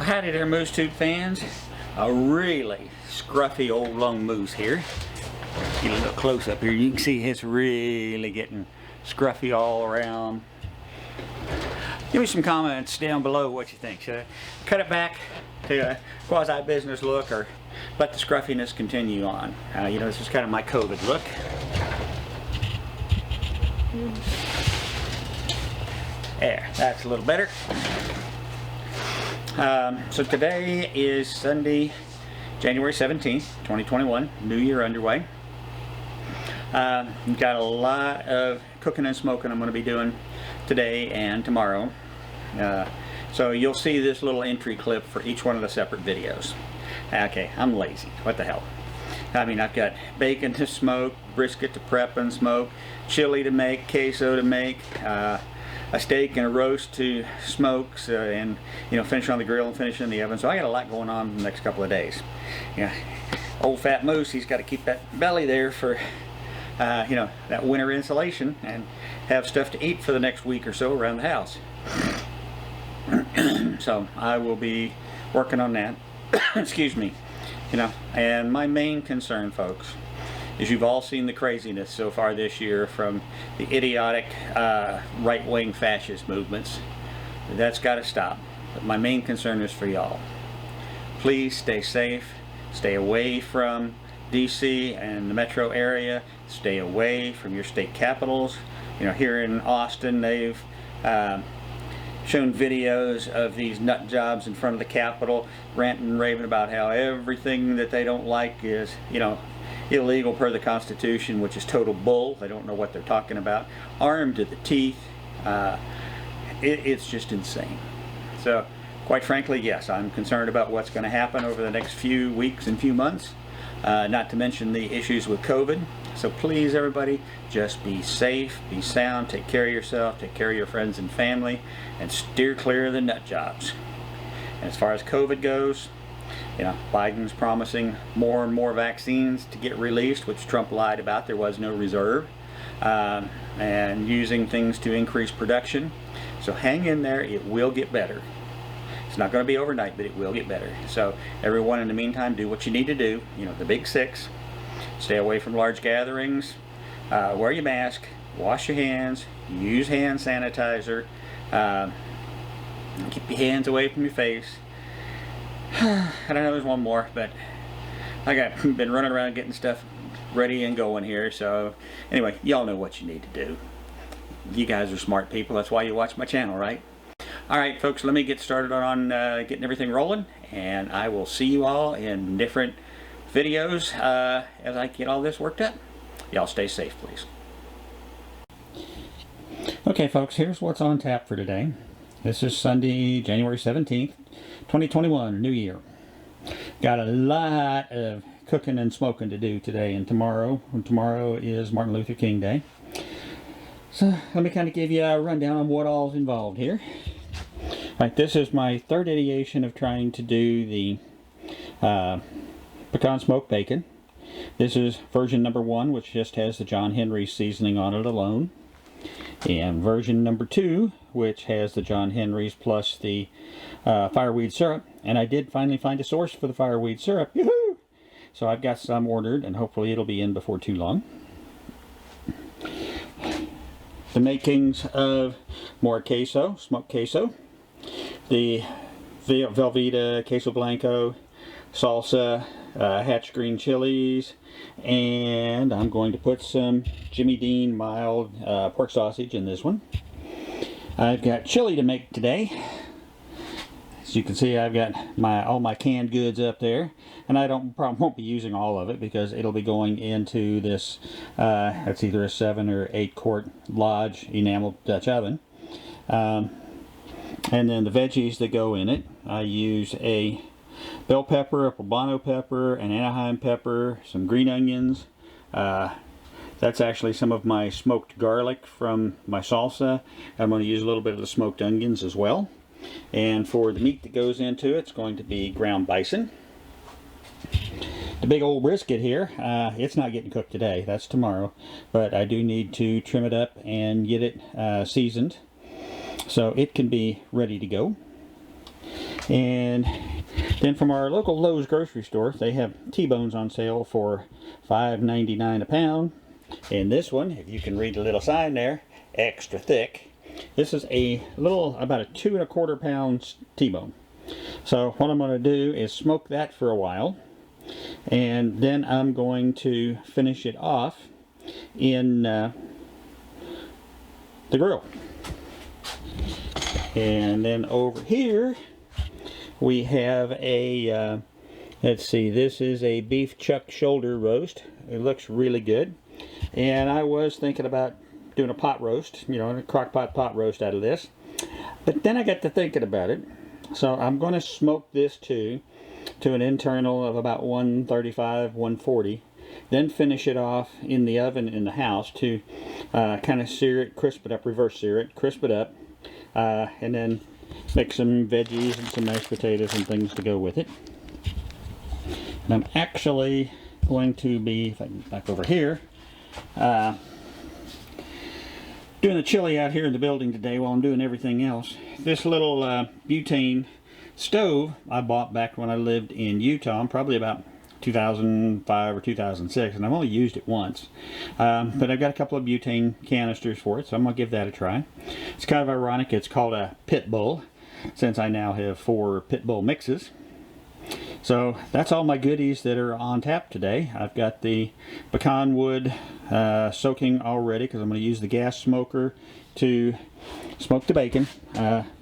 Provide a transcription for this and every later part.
Howdy there, moose tooth fans. A really scruffy old long moose here. Get a little close up here. You can see it's really getting scruffy all around. Give me some comments down below what you think. Should I cut it back to a quasi-business look or let the scruffiness continue on? You know, this is kind of my COVID look. There, that's a little better. So today is Sunday, January 17th, 2021, New Year underway. Got a lot of cooking and smoking I'm going to be doing today and tomorrow. So you'll see this little entry clip for each one of the separate videos. Okay, I'm lazy. What the hell? I mean, I've got bacon to smoke, brisket to prep and smoke, chili to make, queso to make, a steak and a roast to smoke, and you know, finish on the grill and finish in the oven. So I got a lot going on the next couple of days. Yeah, old fat moose, he's got to keep that belly there for you know, that winter insulation and have stuff to eat for the next week or so around the house. So I will be working on that. Excuse me. You know, and my main concern, folks, is you've all seen the craziness so far this year from the idiotic right-wing fascist movements. That's got to stop. But my main concern is for y'all. Please stay safe. Stay away from DC and the metro area. Stay away from your state capitals. You know, here in Austin, they've shown videos of these nut jobs in front of the Capitol ranting and raving about how everything that they don't like is, you know, illegal per the Constitution, which is total bull. They don't know what they're talking about. Armed to the teeth. It's just insane. So, quite frankly, yes, I'm concerned about what's going to happen over the next few weeks and few months. Not to mention the issues with COVID. So please, everybody, just be safe, be sound, take care of yourself, take care of your friends and family, and steer clear of the nut jobs. And as far as COVID goes, you know, Biden's promising more and more vaccines to get released, which Trump lied about. There was no reserve, and using things to increase production. So hang in there, it will get better. It's not going to be overnight, but it will get better. So everyone, in the meantime, do what you need to do. You know, the big six. Stay away from large gatherings. Wear your mask. Wash your hands. Use hand sanitizer. Keep your hands away from your face. I don't know, there's one more, but I got been running around getting stuff ready and going here. So anyway, y'all know what you need to do. You guys are smart people. That's why you watch my channel, right? Alright folks, let me get started on getting everything rolling, and I will see you all in different videos as I get all this worked up. Y'all stay safe, please. Okay folks, here's what's on tap for today. This is Sunday, January 17th, 2021, New Year. Got a lot of cooking and smoking to do today and tomorrow. And tomorrow is Martin Luther King Day. So let me kind of give you a rundown on what all's involved here. Right, this is my third ideation of trying to do the pecan smoked bacon. This is version number 1, which just has the John Henry seasoning on it alone. And version number 2, which has the John Henry's plus the fireweed syrup. And I did finally find a source for the fireweed syrup. Yoo-hoo! So I've got some ordered, and hopefully it'll be in before too long. The makings of more queso, smoked queso. The Velveeta, queso blanco, salsa, hatch green chilies, and I'm going to put some Jimmy Dean mild pork sausage in this one. I've got chili to make today. As you can see, I've got all my canned goods up there, and I probably won't be using all of it because it'll be going into this. It's either a 7 or 8 quart Lodge enamel Dutch oven. And then the veggies that go in it, I use a bell pepper, a poblano pepper, an Anaheim pepper, some green onions. That's actually some of my smoked garlic from my salsa. I'm going to use a little bit of the smoked onions as well. And for the meat that goes into it, it's going to be ground bison. The big old brisket here, it's not getting cooked today. That's tomorrow. But I do need to trim it up and get it seasoned, so it can be ready to go. And then from our local Lowe's grocery store, they have T-bones on sale for $5.99 a pound. And this one, if you can read the little sign there, extra thick. This is a little, about a 2 1/4 pound T-bone. So what I'm going to do is smoke that for a while, and then I'm going to finish it off in the grill. And then over here we have a let's see, this is a beef chuck shoulder roast. It looks really good, and I was thinking about doing a pot roast, you know, a crock pot roast out of this, but then I got to thinking about it. So I'm going to smoke this to an internal of about 135, 140, then finish it off in the oven in the house to kind of sear it, crisp it up, reverse sear it, crisp it up, and then make some veggies and some mashed potatoes and things to go with it. And I'm actually going to be, if I can get back over here, doing the chili out here in the building today while I'm doing everything else. This little butane stove I bought back when I lived in Utah, probably about 2005 or 2006, and I've only used it once. But I've got a couple of butane canisters for it, so I'm going to give that a try. It's kind of ironic, it's called a pit bull, since I now have 4 pit bull mixes. So that's all my goodies that are on tap today. I've got the pecan wood soaking already, because I'm going to use the gas smoker to smoke the bacon,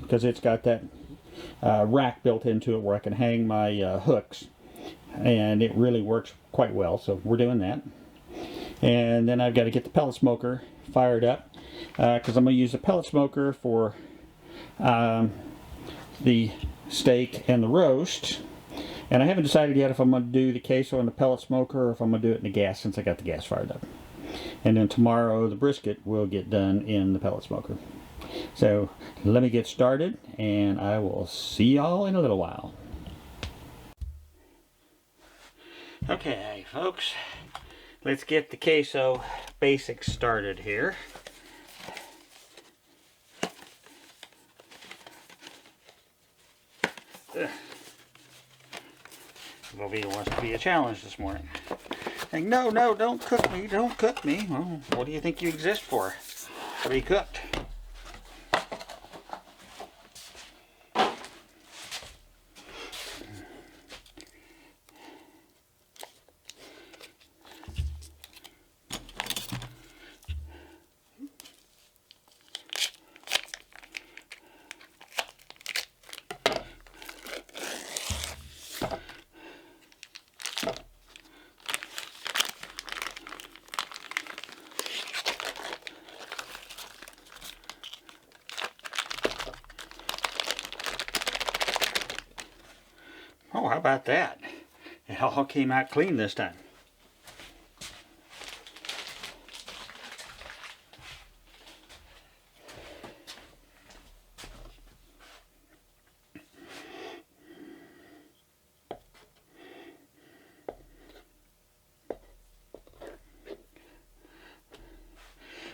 because it's got that rack built into it where I can hang my hooks, and it really works quite well, so we're doing that. And then I've got to get the pellet smoker fired up, because I'm going to use the pellet smoker for the steak and the roast. And I haven't decided yet if I'm going to do the queso in the pellet smoker or if I'm going to do it in the gas, since I got the gas fired up. And then tomorrow the brisket will get done in the pellet smoker. So let me get started, and I will see y'all in a little while. Okay, folks, let's get the queso basics started here. Velveeta wants to be a challenge this morning. Saying, no, don't cook me, don't cook me. Well, what do you think you exist for? To be cooked. Oh, how about that? It all came out clean this time.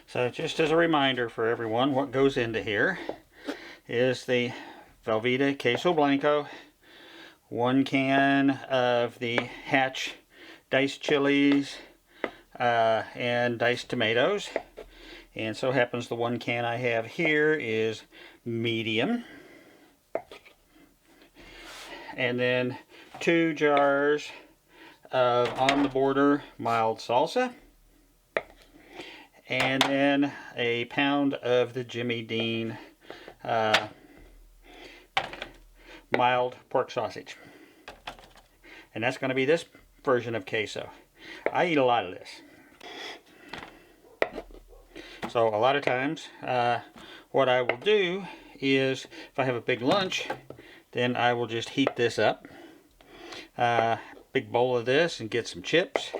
So just as a reminder for everyone, what goes into here is the Velveeta Queso Blanco, 1 can of the Hatch diced chilies and diced tomatoes. And so happens the 1 can I have here is medium. And then 2 jars of On the Border mild salsa. And then a pound of the Jimmy Dean mild pork sausage. And that's going to be this version of queso. I eat a lot of this. So a lot of times what I will do is, if I have a big lunch, then I will just heat this up. Big bowl of this, and get some chips,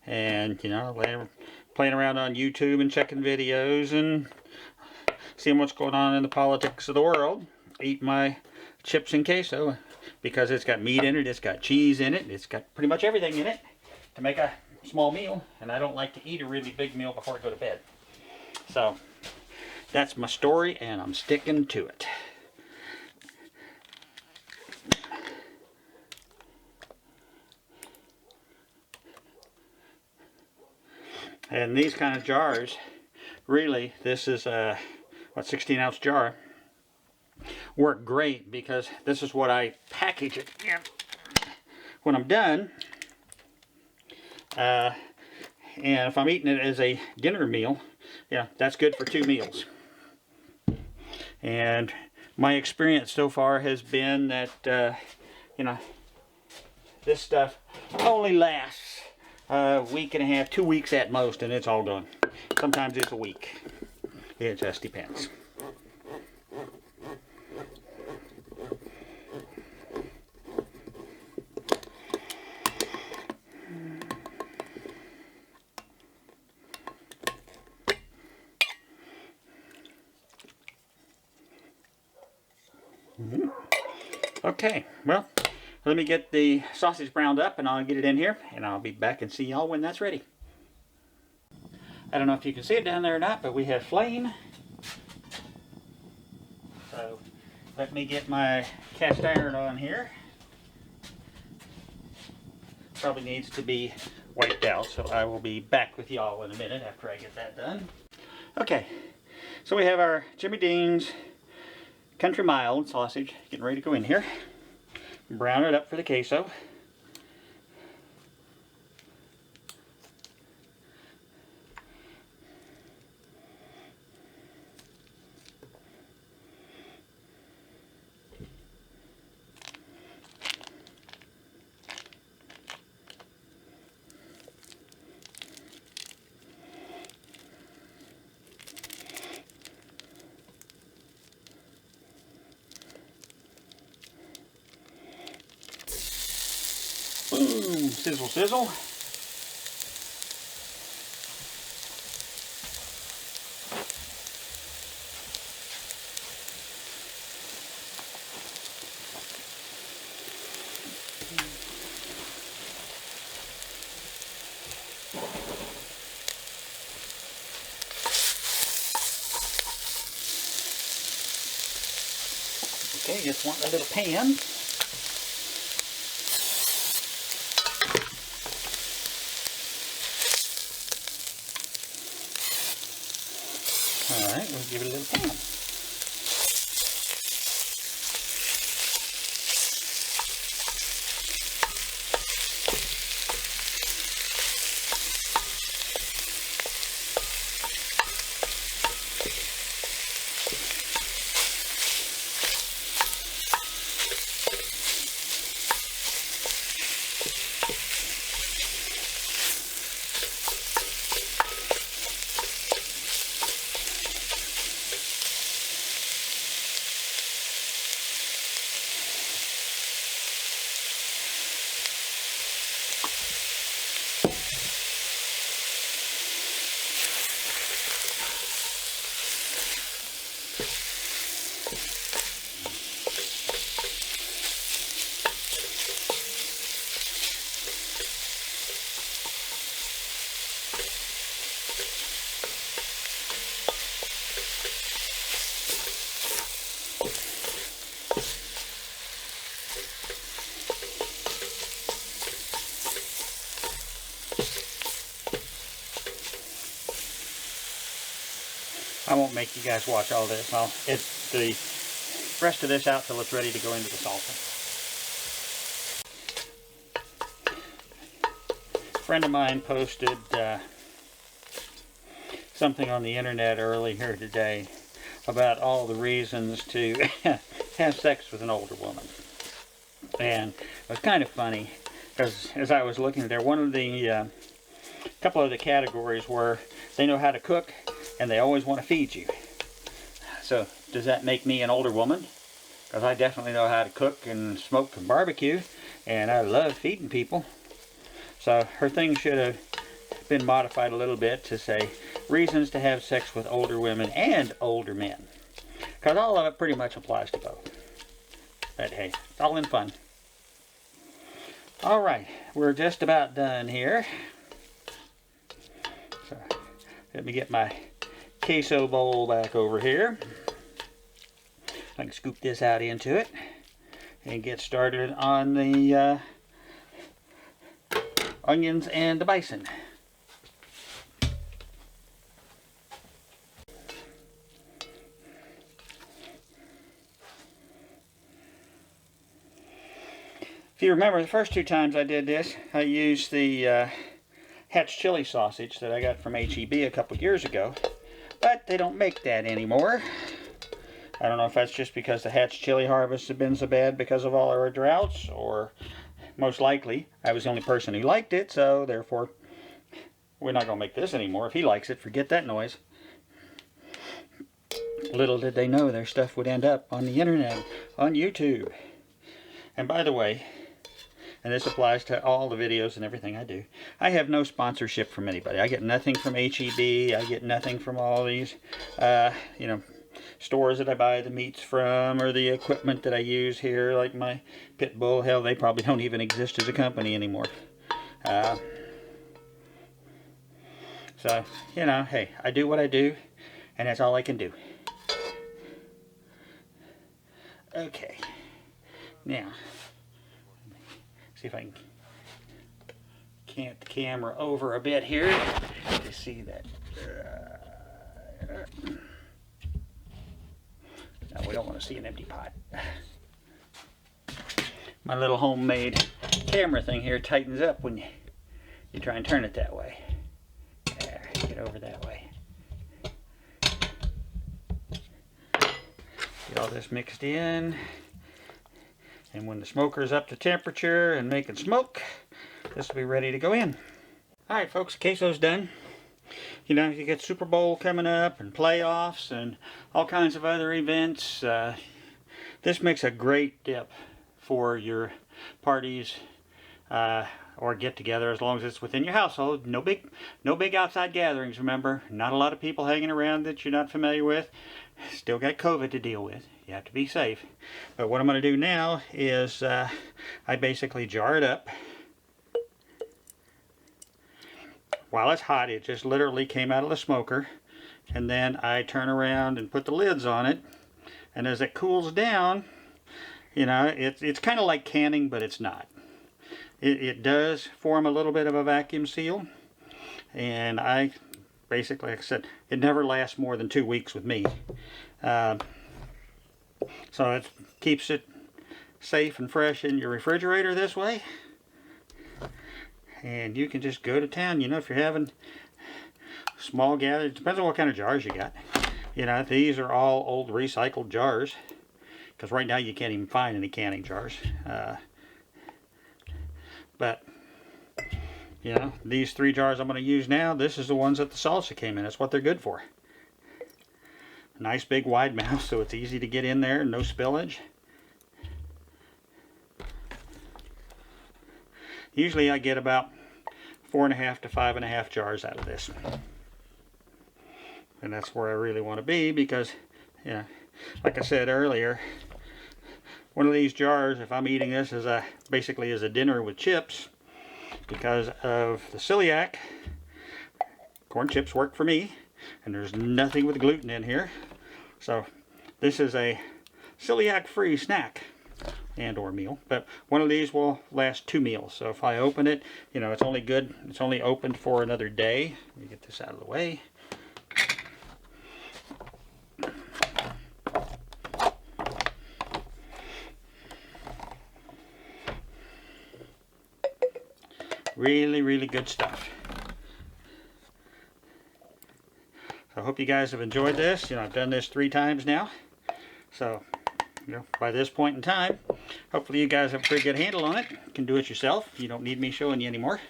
and you know, playing around on YouTube and checking videos and seeing what's going on in the politics of the world. Eat my chips and queso, because it's got meat in it, it's got cheese in it, it's got pretty much everything in it to make a small meal, and I don't like to eat a really big meal before I go to bed. So that's my story, and I'm sticking to it. And these kind of jars, really, this is a 16-ounce jar, work great because this is what I package it in. When I'm done, and if I'm eating it as a dinner meal, yeah, that's good for 2 meals. And my experience so far has been that, you know, this stuff only lasts a week and a half, 2 weeks at most, and it's all done. Sometimes it's a week. It just depends. Okay, well, let me get the sausage browned up and I'll get it in here and I'll be back and see y'all when that's ready. I don't know if you can see it down there or not, but we have flame. So let me get my cast iron on here. Probably needs to be wiped out, so I will be back with y'all in a minute after I get that done. Okay, so we have our Jimmy Dean's Country Mild sausage getting ready to go in here. Brown it up for the queso. Boom, sizzle, sizzle. Okay, just want a little pan. Alright, we'll give it a little pan. I won't make you guys watch all this. I'll get the rest of this out till it's ready to go into the salsa. A friend of mine posted something on the internet earlier today about all the reasons to have sex with an older woman. And it was kind of funny because as I was looking there, one of the couple of the categories were they know how to cook and they always want to feed you. So does that make me an older woman? Because I definitely know how to cook and smoke and barbecue, and I love feeding people. So her thing should have been modified a little bit to say reasons to have sex with older women and older men, because all of it pretty much applies to both. But hey, it's all in fun. All right, we're just about done here. So let me get my queso bowl back over here. I can scoop this out into it and get started on the onions and the bison. If you remember, the first 2 times I did this, I used the Hatch chili sausage that I got from H-E-B a couple years ago, but they don't make that anymore. I don't know if that's just because the Hatch chili harvests have been so bad because of all our droughts, or most likely I was the only person who liked it, so therefore we're not going to make this anymore. If he likes it, forget that noise. Little did they know their stuff would end up on the internet, on YouTube. And by the way, and this applies to all the videos and everything I do, I have no sponsorship from anybody. I get nothing from H-E-B. I get nothing from all these, stores that I buy the meats from, or the equipment that I use here, like my pit bull. Hell, they probably don't even exist as a company anymore. So, hey, I do what I do, and that's all I can do. Okay, now, see if I can cant the camera over a bit here to see that. No, we don't want to see an empty pot. My little homemade camera thing here tightens up when you try and turn it that way. There, get over that way. Get all this mixed in. And when the smoker's up to temperature and making smoke, this will be ready to go in. Alright folks, queso's done. You get Super Bowl coming up and playoffs and all kinds of other events. This makes a great dip for your parties or get together, as long as it's within your household. No big outside gatherings, remember. Not a lot of people hanging around that you're not familiar with. Still got COVID to deal with. You have to be safe. But what I'm going to do now is I basically jar it up. While it's hot, it just literally came out of the smoker, and then I turn around and put the lids on it, and as it cools down, it's kind of like canning, but it's not. It does form a little bit of a vacuum seal, and I basically, like I said, it never lasts more than 2 weeks with me. So it keeps it safe and fresh in your refrigerator this way. And you can just go to town, if you're having small gatherings. Depends on what kind of jars you got. These are all old recycled jars, because right now you can't even find any canning jars. But these 3 jars I'm going to use now, this is the ones that the salsa came in. That's what they're good for. Nice big wide mouth, so it's easy to get in there, no spillage. Usually I get about 4.5 to 5.5 jars out of this. And that's where I really want to be, because, like I said earlier, one of these jars, if I'm eating this basically as a dinner with chips, because of the celiac, corn chips work for me, and there's nothing with gluten in here. So this is a celiac-free snack and or meal, but one of these will last 2 meals. So if I open it, it's only opened for another day. Let me get this out of the way. Really, really good stuff. So I hope you guys have enjoyed this. I've done this 3 times now. So, by this point in time, hopefully you guys have a pretty good handle on it. You can do it yourself. You don't need me showing you anymore.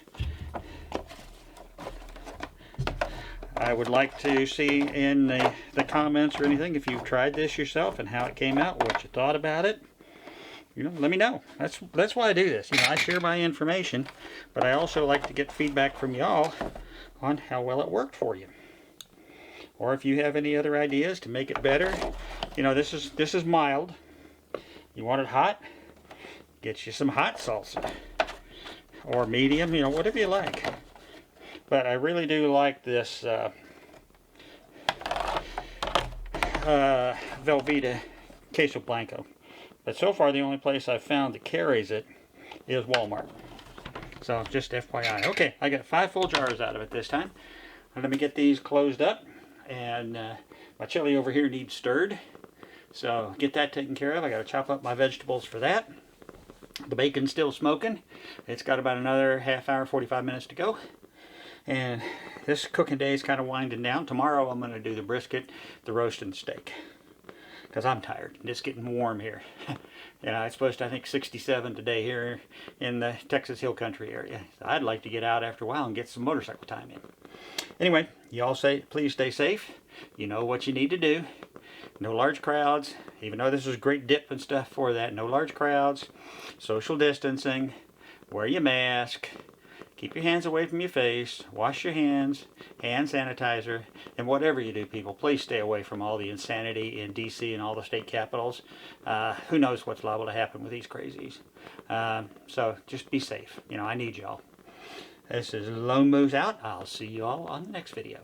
I would like to see in the comments or anything if you've tried this yourself and how it came out, what you thought about it. Let me know. That's why I do this. I share my information, but I also like to get feedback from y'all on how well it worked for you. Or if you have any other ideas to make it better. This is mild. You want it hot? Get you some hot salsa. Or medium, whatever you like. But I really do like this Velveeta Queso Blanco. But so far the only place I've found that carries it is Walmart. So just FYI. Okay, I got 5 full jars out of it this time. And let me get these closed up. And my chili over here needs stirred. So get that taken care of. I got to chop up my vegetables for that. The bacon's still smoking. It's got about another half hour, 45 minutes to go. And this cooking day is kind of winding down. Tomorrow I'm going to do the brisket, the roast, and the steak. Because I'm tired. It's getting warm here. You know, it's supposed to, I think, 67 today here in the Texas Hill Country area. So I'd like to get out after a while and get some motorcycle time in. Anyway, y'all say, please stay safe. You know what you need to do. No large crowds. Even though this is great dip and stuff for that. No large crowds. Social distancing. Wear your mask. Keep your hands away from your face. Wash your hands. Hand sanitizer. And whatever you do, people, please stay away from all the insanity in D.C. and all the state capitals. Who knows what's liable to happen with these crazies. So just be safe. You know, I need y'all. This is Lone Moose out. I'll see you all on the next video.